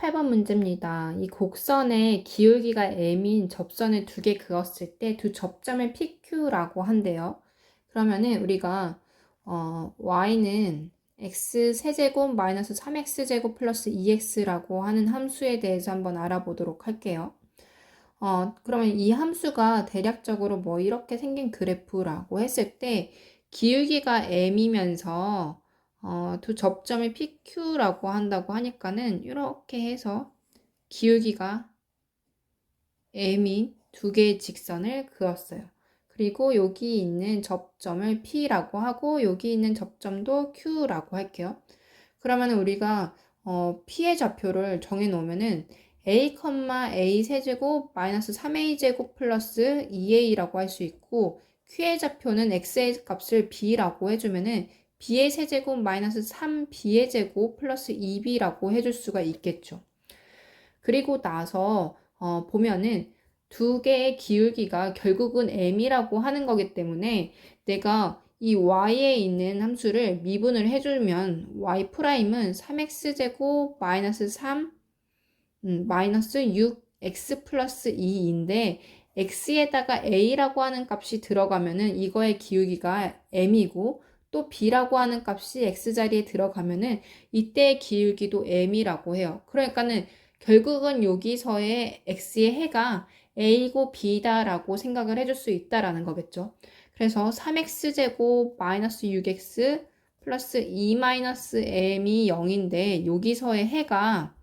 18번 문제입니다. 이 곡선에 기울기가 m인 접선을 두 개 그었을 때 두 접점을 PQ라고 한대요. 그러면은 우리가 y는 x 세제곱 마이너스 3x제곱 플러스 2x라고 하는 함수에 대해서 한번 알아보도록 할게요. 그러면 이 함수가 대략적으로 뭐 이렇게 생긴 그래프라고 했을 때 기울기가 m이면서 두 접점을 PQ라고 한다고 하니까는 이렇게 해서 기울기가 m인 두 개의 직선을 그었어요. 그리고 여기 있는 접점을 P라고 하고 여기 있는 접점도 Q라고 할게요. 그러면 우리가 P의 좌표를 정해 놓으면은 a, a 세제곱 마이너스 3a제곱 플러스 2a라고 할 수 있고 q의 좌표는 x의 값을 b라고 해주면은 b의 세제곱 마이너스 3b의 제곱 플러스 2b라고 해줄 수가 있겠죠. 그리고 나서 보면은 두 개의 기울기가 결국은 m이라고 하는 거기 때문에 내가 이 y에 있는 함수를 미분을 해주면 y'은 3x제곱 마이너스 3 마이너스 6x 플러스 2인데 x에다가 a라고 하는 값이 들어가면은 이거의 기울기가 m이고 또 b라고 하는 값이 x자리에 들어가면은 이때의 기울기도 m이라고 해요. 그러니까는 결국은 여기서의 x의 해가 a고 b다라고 생각을 해줄 수 있다라는 거겠죠. 그래서 3x제곱 마이너스 6x 플러스 2 마이너스 m이 0인데 여기서의 해가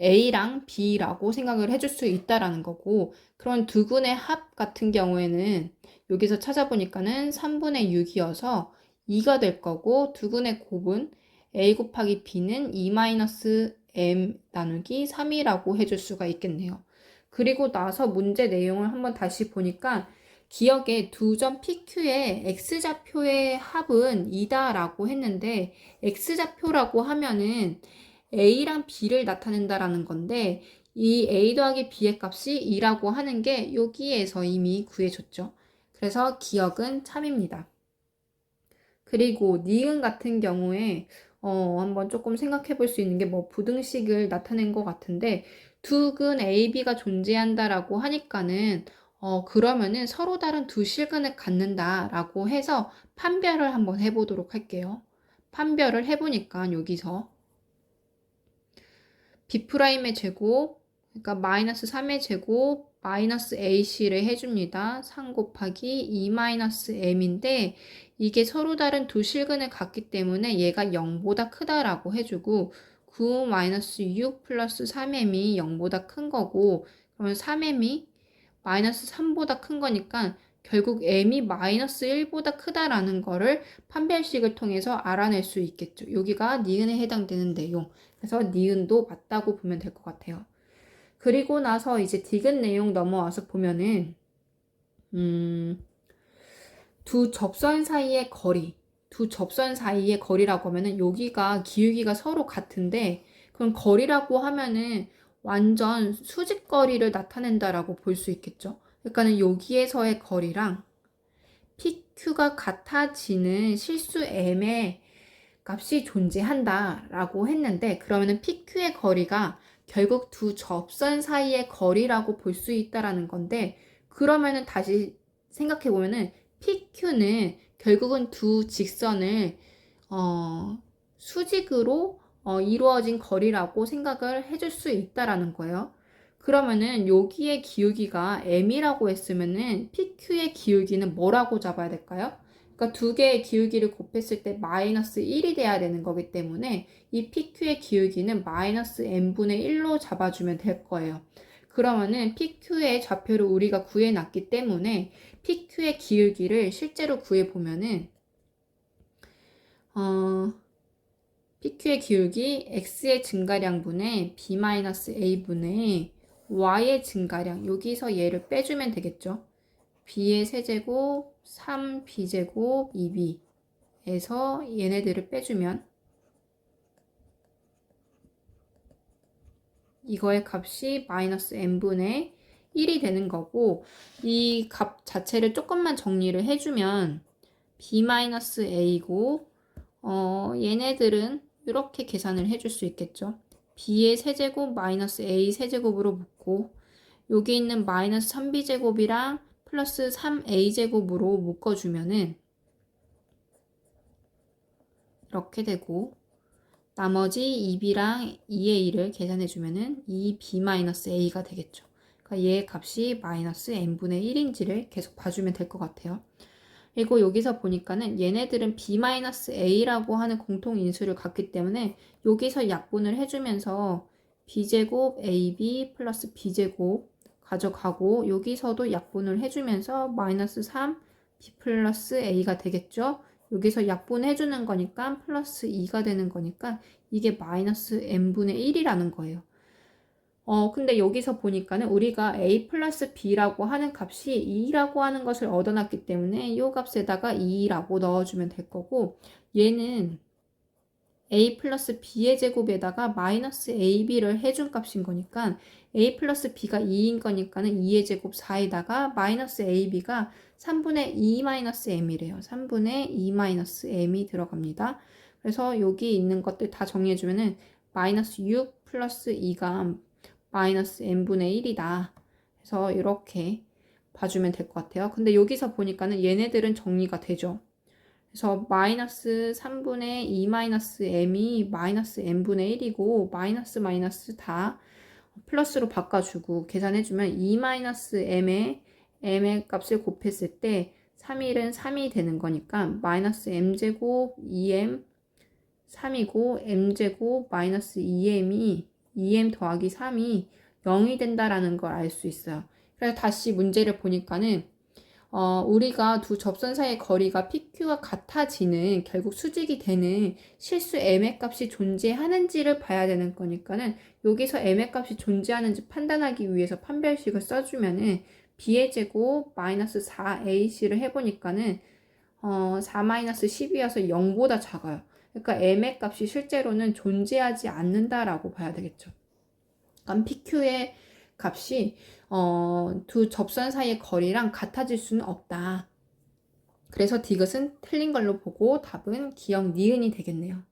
A랑 B라고 생각을 해줄 수 있다라는 거고, 그런 두 근의 합 같은 경우에는 여기서 찾아보니까는 3분의 6이어서 2가 될 거고, 두 근의 곱은 A 곱하기 B는 2-M 나누기 3이라고 해줄 수가 있겠네요. 그리고 나서 문제 내용을 한번 다시 보니까 기억에 두 점 PQ의 X좌표의 합은 2다라고 했는데 X좌표라고 하면은 A랑 B를 나타낸다라는 건데 이 A 더하기 B의 값이 2라고 하는 게 여기에서 이미 구해줬죠. 그래서 기억은 참입니다. 그리고 니은 같은 경우에 한번 조금 생각해 볼 수 있는 게 뭐 부등식을 나타낸 것 같은데 두 근 A, B가 존재한다라고 하니까는 그러면은 서로 다른 두 실근을 갖는다라고 해서 판별을 한번 해보도록 할게요. 판별을 해보니까 여기서 B'의 제곱, 그러니까 마이너스 3의 제곱, 마이너스 AC를 해줍니다. 3 곱하기 2 마이너스 M인데 이게 서로 다른 두 실근을 갖기 때문에 얘가 0보다 크다라고 해주고 9 마이너스 6 플러스 3M이 0보다 큰 거고 그러면 3M이 마이너스 3보다 큰 거니까 결국 m이 마이너스 1보다 크다라는 거를 판별식을 통해서 알아낼 수 있겠죠. 여기가 니은에 해당되는 내용. 그래서 니은도 맞다고 보면 될 것 같아요. 그리고 나서 이제 디귿 내용 넘어와서 보면은 두 접선 사이의 거리. 두 접선 사이의 거리라고 하면은 여기가 기울기가 서로 같은데 그럼 거리라고 하면은 완전 수직거리를 나타낸다라고 볼 수 있겠죠. 그러니까는 여기에서의 거리랑 PQ가 같아지는 실수 M의 값이 존재한다라고 했는데 그러면은 PQ의 거리가 결국 두 접선 사이의 거리라고 볼 수 있다라는 건데 그러면은 다시 생각해 보면은 PQ는 결국은 두 직선을 수직으로 이루어진 거리라고 생각을 해줄 수 있다라는 거예요. 그러면은 여기에 기울기가 m이라고 했으면은 PQ의 기울기는 뭐라고 잡아야 될까요? 그러니까 두 개의 기울기를 곱했을 때 마이너스 1이 돼야 되는 거기 때문에 이 PQ의 기울기는 마이너스 m분의 1로 잡아주면 될 거예요. 그러면은 PQ의 좌표를 우리가 구해놨기 때문에 PQ의 기울기를 실제로 구해보면은 PQ의 기울기 x의 증가량분의 b-a분의 y의 증가량 여기서 얘를 빼주면 되겠죠. b의 세제곱 3b제곱 2b에서 얘네들을 빼주면 이거의 값이 마이너스 n분의 1이 되는 거고 이 값 자체를 조금만 정리를 해주면 b-a고 얘네들은 이렇게 계산을 해줄 수 있겠죠. b의 세제곱 마이너스 a 세제곱으로 묶고 여기 있는 마이너스 3b제곱이랑 플러스 3a제곱으로 묶어주면은 이렇게 되고 나머지 2b랑 2a를 계산해주면은 2b-a가 되겠죠. 그러니까 얘의 값이 마이너스 n분의 1인지를 계속 봐주면 될 것 같아요. 그리고 여기서 보니까는 얘네들은 b-a라고 하는 공통 인수를 갖기 때문에 여기서 약분을 해주면서 b제곱 ab 플러스 b제곱 가져가고 여기서도 약분을 해주면서 마이너스 3 b 플러스 a가 되겠죠. 여기서 약분해주는 거니까 플러스 2가 되는 거니까 이게 마이너스 n분의 1이라는 거예요. 근데 여기서 보니까는 우리가 a 플러스 b라고 하는 값이 2라고 하는 것을 얻어놨기 때문에 이 값에다가 2라고 넣어주면 될 거고 얘는 a 플러스 b의 제곱에다가 마이너스 ab를 해준 값인 거니까 a 플러스 b가 2인 거니까는 2의 제곱 4에다가 마이너스 ab가 3분의 2 마이너스 m이래요. 3분의 2 마이너스 m이 들어갑니다. 그래서 여기 있는 것들 다 정리해주면은 마이너스 6 플러스 2가 마이너스 n분의 1이다. 그래서 이렇게 봐주면 될 것 같아요. 근데 여기서 보니까는 얘네들은 정리가 되죠. 그래서 마이너스 3분의 2 마이너스 m이 마이너스 n분의 1이고 마이너스 마이너스 다 플러스로 바꿔주고 계산해주면 2 마이너스 m의 값을 곱했을 때 3일은 3이 되는 거니까 마이너스 m제곱 2m 3이고 m제곱 마이너스 2m이 2m 더하기 3이 0이 된다라는 걸 알 수 있어요. 그래서 다시 문제를 보니까는 우리가 두 접선 사이의 거리가 PQ가 같아지는 결국 수직이 되는 실수 m의 값이 존재하는지를 봐야 되는 거니까는 여기서 m의 값이 존재하는지 판단하기 위해서 판별식을 써주면은 b의 제곱 마이너스 4ac를 해보니까는 4 마이너스 10이어서 0보다 작아요. 그러니까 m의 값이 실제로는 존재하지 않는다라고 봐야 되겠죠. 그럼 PQ의 값이 두 접선 사이의 거리랑 같아질 수는 없다. 그래서 디귿은 틀린 걸로 보고 답은 기억 니은이 되겠네요.